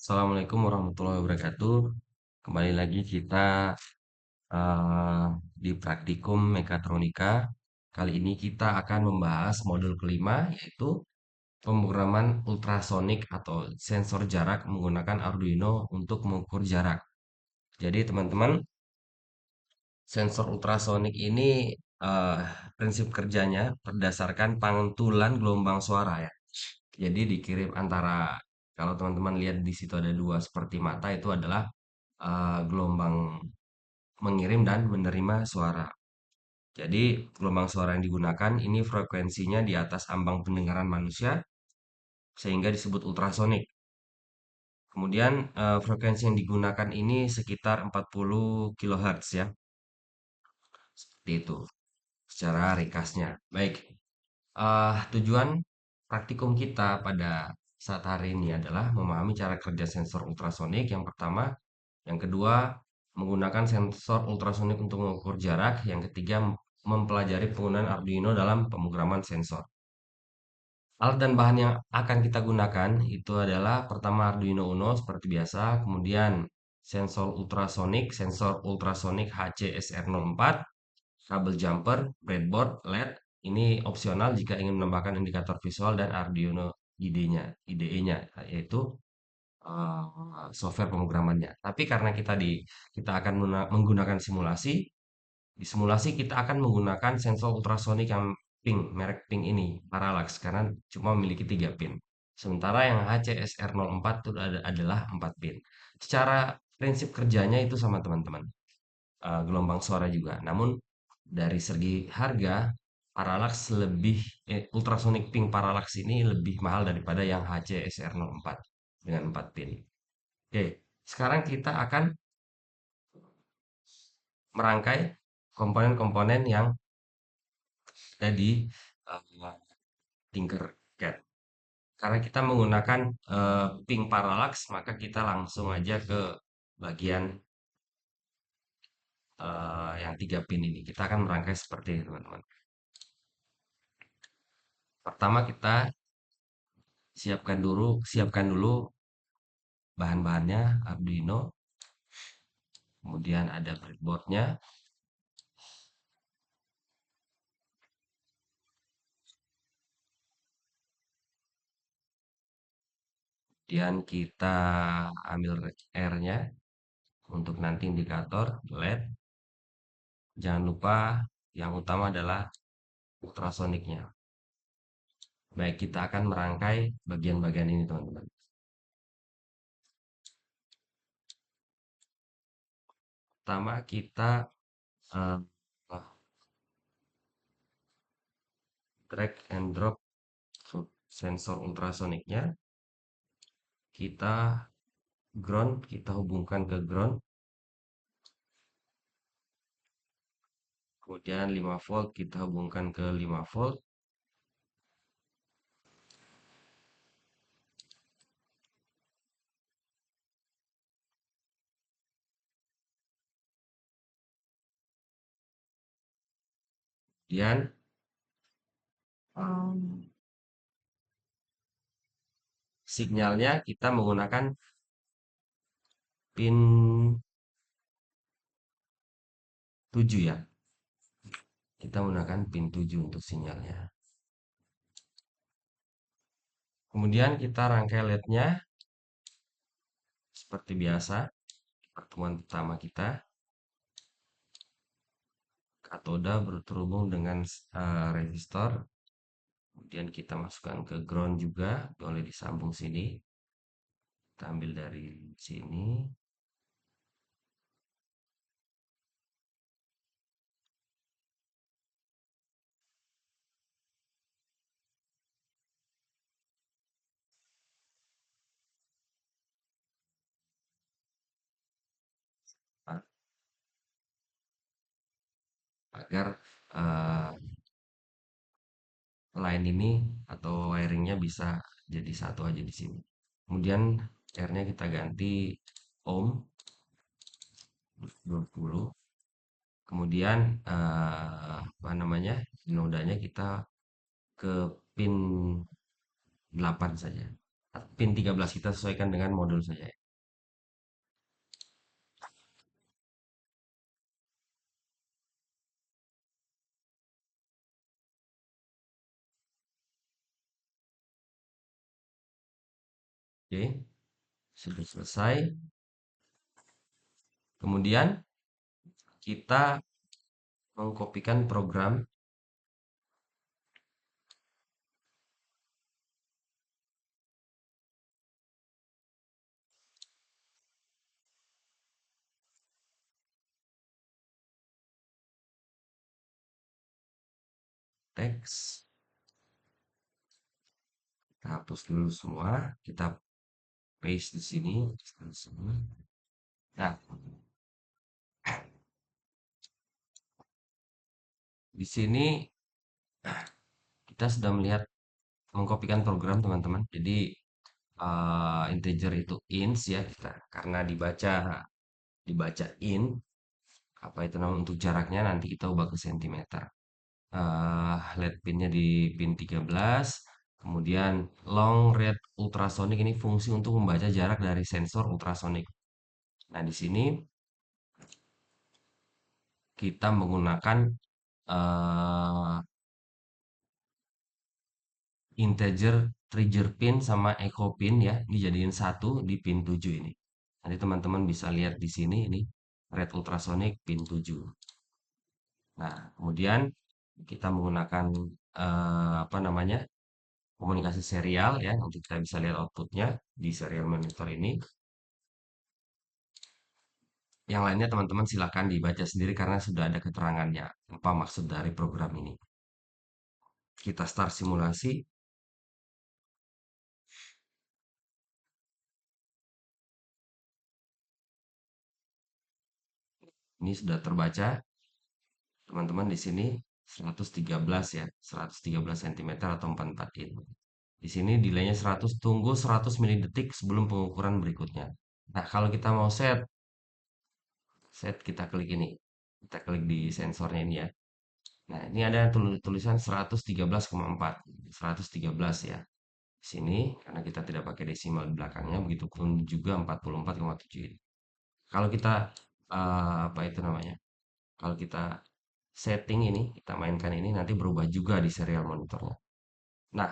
Assalamualaikum warahmatullahi wabarakatuh. Kembali lagi kita di praktikum mekatronika. Kali ini kita akan membahas modul kelima, yaitu pemrograman ultrasonik atau sensor jarak menggunakan Arduino untuk mengukur jarak. Jadi teman-teman, sensor ultrasonik ini eh, prinsip kerjanya berdasarkan pantulan gelombang suara ya. Jadi dikirim antara, kalau teman-teman lihat di situ ada dua seperti mata, itu adalah gelombang mengirim dan menerima suara. Jadi gelombang suara yang digunakan ini frekuensinya di atas ambang pendengaran manusia sehingga disebut ultrasonik. Kemudian frekuensi yang digunakan ini sekitar 40 kHz ya. Seperti itu secara ringkasnya. Baik, tujuan praktikum kita pada saat hari ini adalah memahami cara kerja sensor ultrasonik yang pertama. Yang kedua, menggunakan sensor ultrasonik untuk mengukur jarak. Yang ketiga, mempelajari penggunaan Arduino dalam pemrograman sensor. Alat dan bahan yang akan kita gunakan itu adalah pertama Arduino Uno seperti biasa, kemudian sensor ultrasonik HCSR04, kabel jumper, breadboard, LED. Ini opsional jika ingin menambahkan indikator visual dan Arduino IDE-nya, yaitu software pemrogramannya. Tapi karena kita akan menggunakan simulasi, di simulasi kita akan menggunakan sensor ultrasonik yang merek pink ini, Parallax, karena cuma memiliki 3 pin. Sementara yang HCSR04 itu adalah 4 pin. Secara prinsip kerjanya itu sama teman-teman, gelombang suara juga. Namun dari segi harga, Parallax ultrasonic pink Parallax ini lebih mahal daripada yang HCSR04 dengan 4 pin. Oke, sekarang kita akan merangkai komponen-komponen yang ada di uh, Tinkercad. Karena kita menggunakan pink parallax, maka kita langsung aja ke bagian yang 3 pin ini. Kita akan merangkai seperti ini, teman-teman. Pertama kita siapkan dulu bahan-bahannya, Arduino, kemudian ada breadboardnya, kemudian kita ambil R-nya untuk nanti indikator LED. Jangan lupa yang utama adalah ultrasoniknya. Baik, kita akan merangkai bagian-bagian ini, teman-teman. Pertama, kita eh, drag and drop sensor ultrasoniknya. Kita hubungkan ke ground. Kemudian 5 volt kita hubungkan ke 5 volt. Kemudian sinyalnya kita menggunakan pin 7 ya. Kita menggunakan pin 7 untuk sinyalnya. Kemudian kita rangkai LED-nya seperti biasa di pertemuan pertama kita. Katoda terhubung dengan resistor. Kemudian kita masukkan ke ground juga, boleh disambung sini. Kita ambil dari sini. Agar uh, line ini atau wiringnya bisa jadi satu aja di sini. Kemudian R-nya kita ganti ohm 20. Kemudian apa namanya? Nodanya kita ke pin 8 saja. Pin 13 kita sesuaikan dengan modul saja ya. Oke, sudah selesai. Kemudian kita mengkopikan program teks. Kita hapus dulu semua. Kita paste di sini. Nah, di sini kita sudah melihat mengkopikan program teman-teman. Jadi integer itu int ya kita karena dibaca int apa itu namanya untuk jaraknya nanti kita ubah ke sentimeter. LED pinnya di pin 13. Kemudian long range ultrasonic ini fungsi untuk membaca jarak dari sensor ultrasonic. Nah, di sini kita menggunakan eh, integer trigger pin sama echo pin ya dijadiin satu di pin 7 ini. Nanti teman-teman bisa lihat di sini ini red ultrasonic pin 7. Nah, kemudian kita menggunakan apa namanya? Komunikasi serial ya untuk kita bisa lihat outputnya di serial monitor ini. Yang lainnya teman-teman silakan dibaca sendiri karena sudah ada keterangannya apa maksud dari program ini. Kita start simulasi. Ini sudah terbaca. Teman-teman di sini 113 ya, 113 cm atau 44 in. Di sini delaynya 100, tunggu 100 detik sebelum pengukuran berikutnya. Nah, kalau kita mau set kita klik ini. Kita klik di sensornya ini ya. Nah, ini ada tulisan 113,4. 113 ya. Di sini karena kita tidak pakai desimal di belakangnya, begitu pun juga 44,7 ini. Kalau kita apa itu namanya? Kalau kita setting ini, kita mainkan ini nanti berubah juga di serial monitornya. Nah,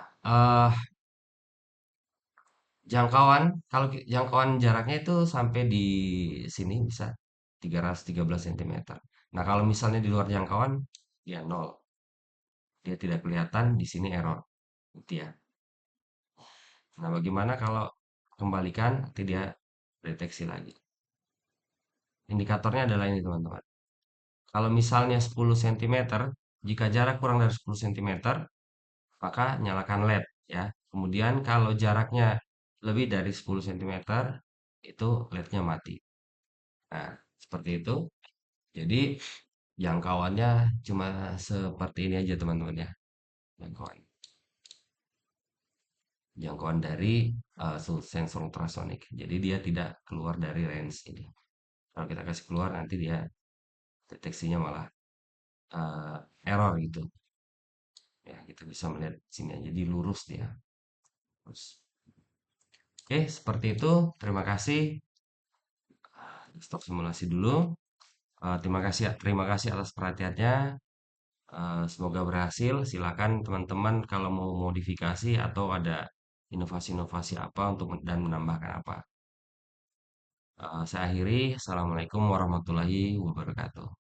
jangkauan kalau jangkauan jaraknya itu sampai di sini bisa 313 cm. Nah, kalau misalnya di luar jangkauan dia nol, dia tidak kelihatan di sini error, gitu ya. Nah, bagaimana kalau kembalikan nanti dia deteksi lagi. Indikatornya adalah ini teman-teman. Kalau misalnya 10 cm, jika jarak kurang dari 10 cm, maka nyalakan LED ya. Kemudian kalau jaraknya lebih dari 10 cm, itu LED-nya mati. Nah, seperti itu. Jadi jangkauannya cuma seperti ini aja teman-teman ya. Jangkauan. Jangkauan dari sensor ultrasonic. Jadi dia tidak keluar dari range ini. Kalau kita kasih keluar nanti dia deteksinya malah error gitu. Ya, kita bisa melihat sini aja jadi lurus dia. Terus. Oke, seperti itu. Terima kasih. Stop simulasi dulu. Terima kasih atas perhatiannya. Semoga berhasil. Silakan teman-teman kalau mau modifikasi atau ada inovasi-inovasi apa untuk dan menambahkan apa. Saya akhiri. Assalamualaikum warahmatullahi wabarakatuh.